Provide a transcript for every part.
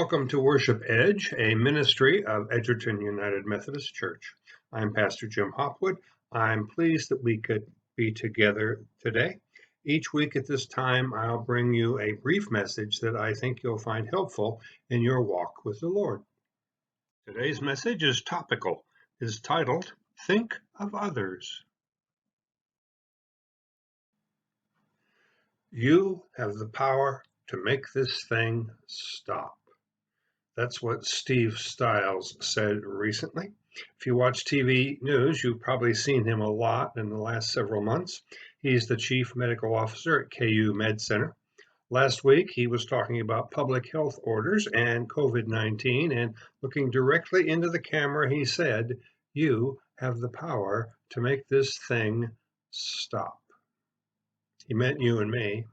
Welcome to Worship Edge, a ministry of Edgerton United Methodist Church. I'm Pastor Jim Hopwood. I'm pleased that we could be together today. Each week at this time, I'll bring you a brief message that I think you'll find helpful in your walk with the Lord. Today's message is topical. It is titled, Think of Others. You have the power to make this thing stop. That's what Steve Stiles said recently. If you watch TV news, you've probably seen him a lot in the last several months. He's the chief medical officer at KU Med Center. Last week, he was talking about public health orders and COVID-19, and looking directly into the camera, he said, "You have the power to make this thing stop." He meant you and me.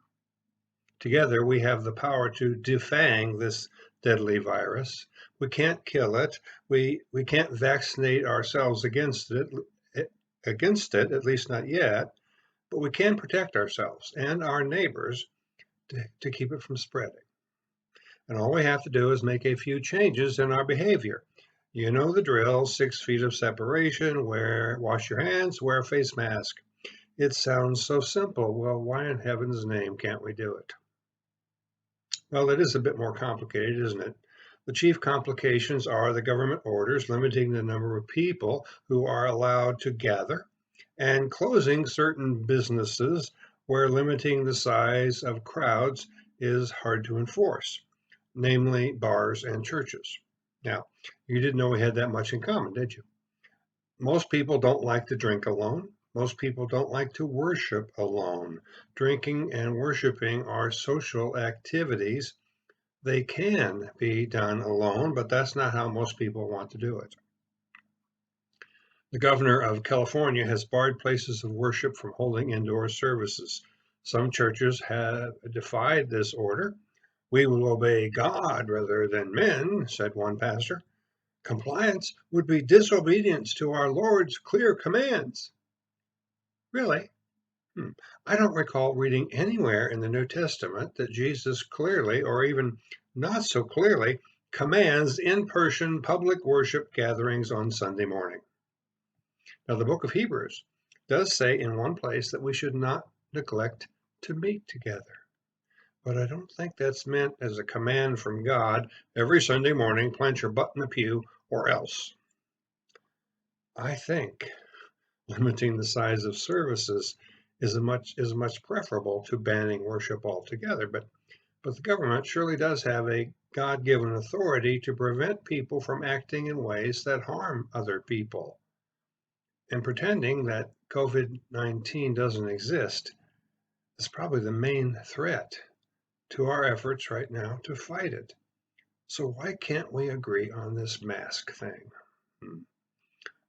Together, we have the power to defang this deadly virus. We can't kill it. We can't vaccinate ourselves against it, at least not yet, but we can protect ourselves and our neighbors to keep it from spreading. And all we have to do is make a few changes in our behavior. You know the drill: 6 feet of separation, wash your hands, wear a face mask. It sounds so simple. Well, why in heaven's name can't we do it? Well, it is a bit more complicated, isn't it? The chief complications are the government orders limiting the number of people who are allowed to gather and closing certain businesses where limiting the size of crowds is hard to enforce, namely bars and churches. Now, you didn't know we had that much in common, did you? Most people don't like to drink alone. Most people don't like to worship alone. Drinking and worshiping are social activities. They can be done alone, but that's not how most people want to do it. The governor of California has barred places of worship from holding indoor services. Some churches have defied this order. "We will obey God rather than men," said one pastor. "Compliance would be disobedience to our Lord's clear commands." Really? I don't recall reading anywhere in the New Testament that Jesus clearly, or even not so clearly, commands in-person public worship gatherings on Sunday morning. Now, the book of Hebrews does say in one place that we should not neglect to meet together. But I don't think that's meant as a command from God: every Sunday morning, plant your butt in the pew or else. I think limiting the size of services is much preferable to banning worship altogether. But the government surely does have a God-given authority to prevent people from acting in ways that harm other people. And pretending that COVID-19 doesn't exist is probably the main threat to our efforts right now to fight it. So why can't we agree on this mask thing?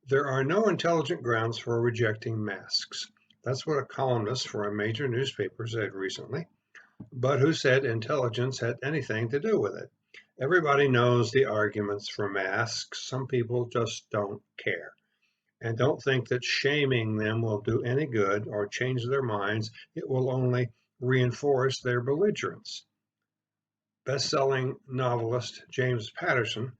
There are no intelligent grounds for rejecting masks. That's what a columnist for a major newspaper said recently. But who said intelligence had anything to do with it? Everybody knows the arguments for masks. Some people just don't care and don't think that shaming them will do any good or change their minds. It will only reinforce their belligerence. Best-selling novelist James Patterson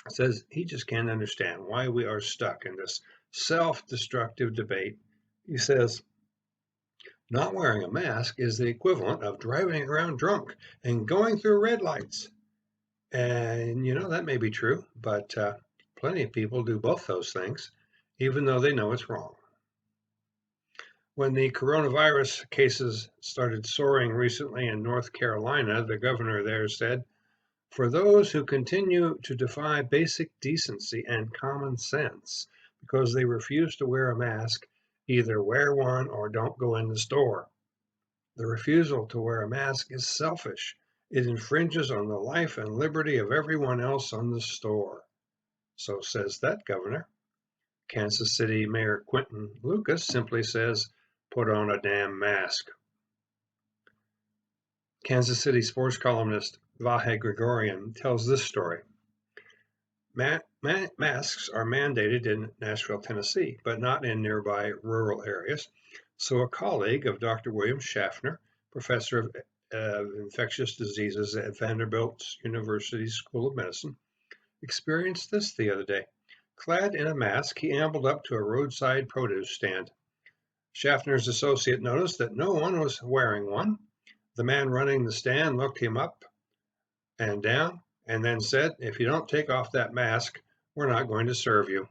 says he just can't understand why we are stuck in this self-destructive debate. He says, "Not wearing a mask is the equivalent of driving around drunk and going through red lights." And that may be true, but plenty of people do both those things, even though they know it's wrong. When the coronavirus cases started soaring recently in North Carolina, the governor there said, "For those who continue to defy basic decency and common sense because they refuse to wear a mask, either wear one or don't go in the store. The refusal to wear a mask is selfish. It infringes on the life and liberty of everyone else on the store." So says that governor. Kansas City Mayor Quentin Lucas simply says, "Put on a damn mask." Kansas City sports columnist Vahe Gregorian tells this story. Masks are mandated in Nashville, Tennessee, but not in nearby rural areas. So a colleague of Dr. William Schaffner, professor of of Infectious Diseases at Vanderbilt University School of Medicine, experienced this the other day. Clad in a mask, he ambled up to a roadside produce stand. Schaffner's associate noticed that no one was wearing one. The man running the stand looked him up and down and then said, "If you don't take off that mask, we're not going to serve you."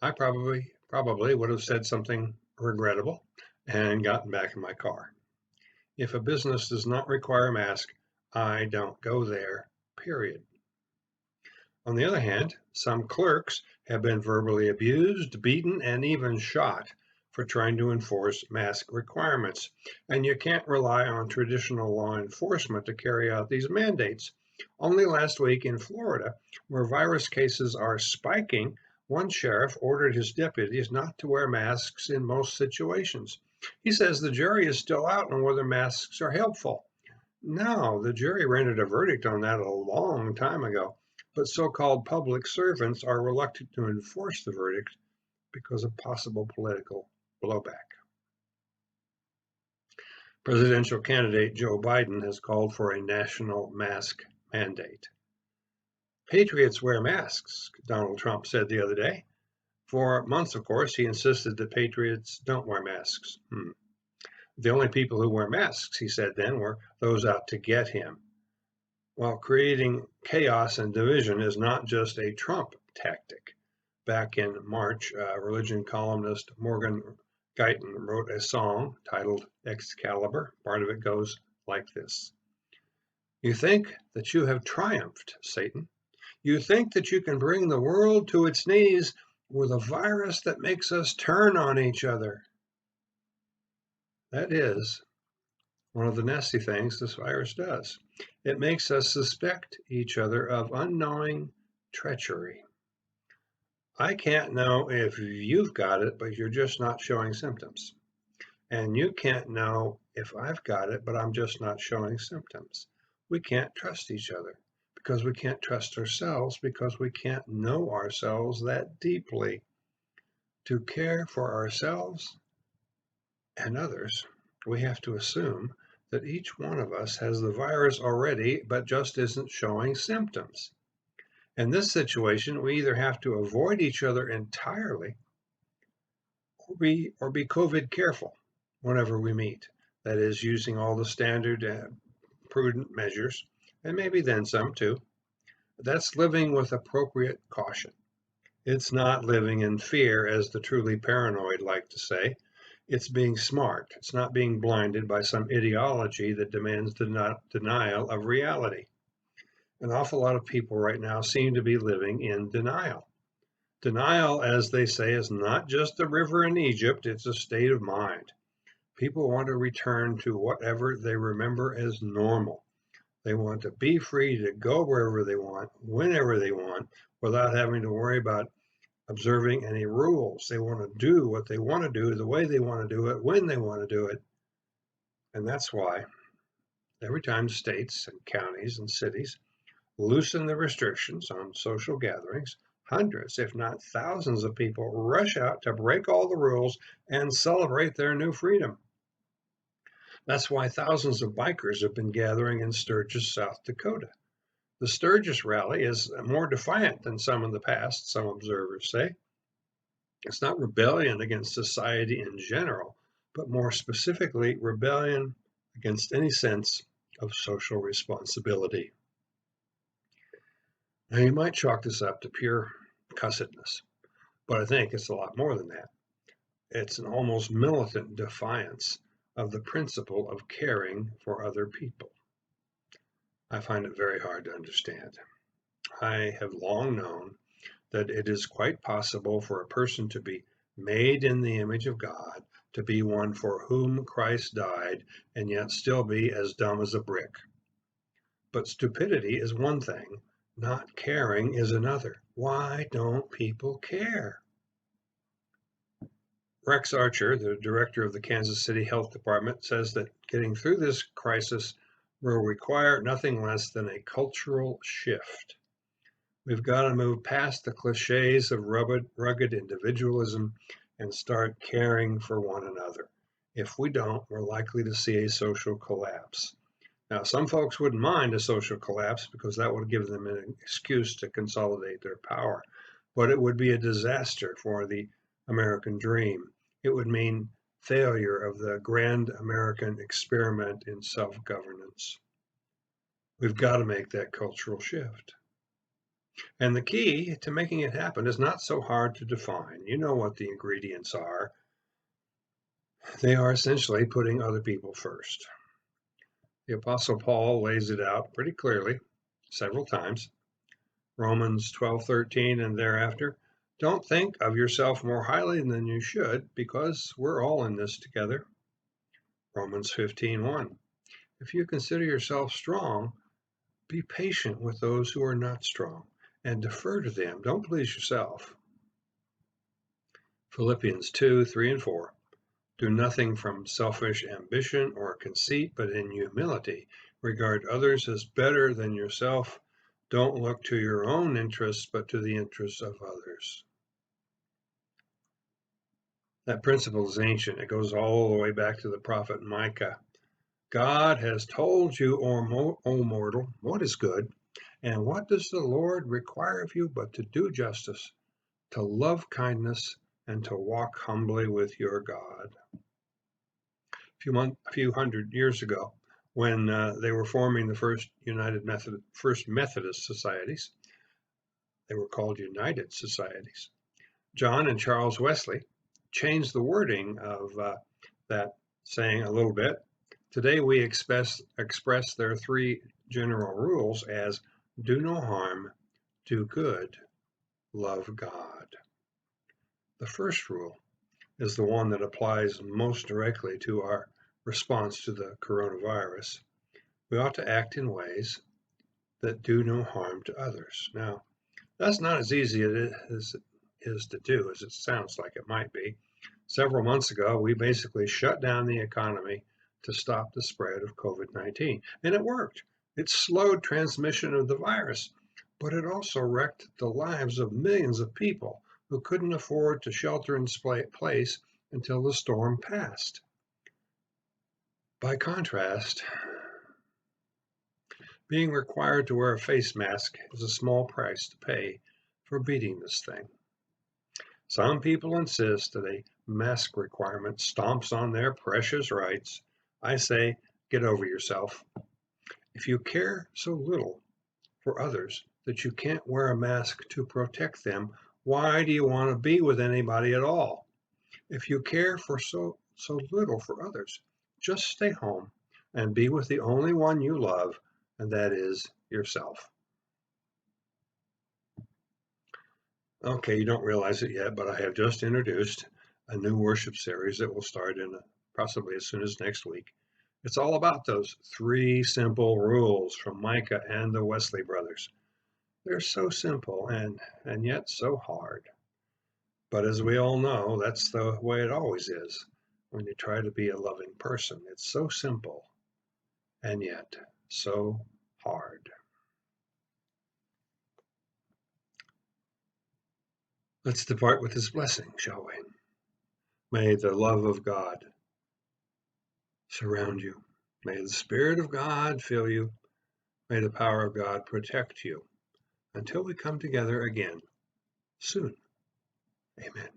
I probably would have said something regrettable and gotten back in my car. If a business does not require a mask, I don't go there, period. On the other hand, some clerks have been verbally abused, beaten, and even shot for trying to enforce mask requirements. And you can't rely on traditional law enforcement to carry out these mandates. Only last week in Florida, where virus cases are spiking, one sheriff ordered his deputies not to wear masks in most situations. He says the jury is still out on whether masks are helpful. No, the jury rendered a verdict on that a long time ago, but so-called public servants are reluctant to enforce the verdict because of possible political blowback. Presidential candidate Joe Biden has called for a national mask mandate. Patriots wear masks, Donald Trump said the other day. For months, of course, he insisted that patriots don't wear masks. The only people who wear masks, he said then, were those out to get him. While creating chaos and division is not just a Trump tactic. Back in March, religion columnist Morgan Guyton wrote a song titled Excalibur. Part of it goes like this. You think that you have triumphed, Satan. You think that you can bring the world to its knees with a virus that makes us turn on each other. That is one of the nasty things this virus does. It makes us suspect each other of unknowing treachery. I can't know if you've got it, but you're just not showing symptoms. And you can't know if I've got it, but I'm just not showing symptoms. We can't trust each other because we can't trust ourselves because we can't know ourselves that deeply. To care for ourselves and others, we have to assume that each one of us has the virus already, but just isn't showing symptoms. In this situation, we either have to avoid each other entirely or be COVID careful whenever we meet. That is, using all the standard prudent measures, and maybe then some too. That's living with appropriate caution. It's not living in fear, as the truly paranoid like to say. It's being smart. It's not being blinded by some ideology that demands denial of reality. An awful lot of people right now seem to be living in denial. Denial, as they say, is not just a river in Egypt, it's a state of mind. People want to return to whatever they remember as normal. They want to be free to go wherever they want, whenever they want, without having to worry about observing any rules. They want to do what they want to do, the way they want to do it, when they want to do it. And that's why every time states and counties and cities loosen the restrictions on social gatherings, hundreds, if not thousands of people rush out to break all the rules and celebrate their new freedom. That's why thousands of bikers have been gathering in Sturgis, South Dakota. The Sturgis rally is more defiant than some in the past, some observers say. It's not rebellion against society in general, but more specifically, rebellion against any sense of social responsibility. Now, you might chalk this up to pure cussedness, but I think it's a lot more than that. It's an almost militant defiance of the principle of caring for other people. I find it very hard to understand. I have long known that it is quite possible for a person to be made in the image of God, to be one for whom Christ died, and yet still be as dumb as a brick. But stupidity is one thing, not caring is another. Why don't people care? Rex Archer, the director of the Kansas City Health Department, says that getting through this crisis will require nothing less than a cultural shift. We've got to move past the cliches of rugged individualism and start caring for one another. If we don't, we're likely to see a social collapse. Now, some folks wouldn't mind a social collapse because that would give them an excuse to consolidate their power, but it would be a disaster for the American dream. It would mean failure of the grand American experiment in self-governance. We've got to make that cultural shift. And the key to making it happen is not so hard to define. You know what the ingredients are. They are essentially putting other people first. The Apostle Paul lays it out pretty clearly several times. Romans 12:13 and thereafter. Don't think of yourself more highly than you should, because we're all in this together. Romans 15:1. If you consider yourself strong, be patient with those who are not strong and defer to them. Don't please yourself. Philippians 2:3 and 4. Do nothing from selfish ambition or conceit, but in humility regard others as better than yourself. Don't look to your own interests, but to the interests of others. That principle is ancient. It goes all the way back to the prophet Micah. God has told you, O mortal, what is good, and what does the Lord require of you but to do justice, to love kindness, and to walk humbly with your God. A few hundred years ago, when they were forming the first Methodist societies, they were called United Societies. John and Charles Wesley changed the wording of that saying a little bit. Today we express their three general rules as do no harm, do good, love God. The first rule is the one that applies most directly to our response to the coronavirus. We ought to act in ways that do no harm to others. Now, that's not as easy as it is to do as it sounds like it might be. Several months ago, we basically shut down the economy to stop the spread of COVID-19, and it worked. It slowed transmission of the virus, but it also wrecked the lives of millions of people who couldn't afford to shelter in place until the storm passed. By contrast, being required to wear a face mask is a small price to pay for beating this thing. Some people insist that a mask requirement stomps on their precious rights. I say, get over yourself. If you care so little for others that you can't wear a mask to protect them, why do you want to be with anybody at all? If you care for so little for others, just stay home and be with the only one you love, and that is yourself. Okay, you don't realize it yet, but I have just introduced a new worship series that will start in possibly as soon as next week. It's all about those three simple rules from Micah and the Wesley brothers. They're so simple and yet so hard. But as we all know, that's the way it always is when you try to be a loving person. It's so simple and yet so hard. Let's depart with his blessing, shall we? May the love of God surround you. May the Spirit of God fill you. May the power of God protect you until we come together again soon. Amen.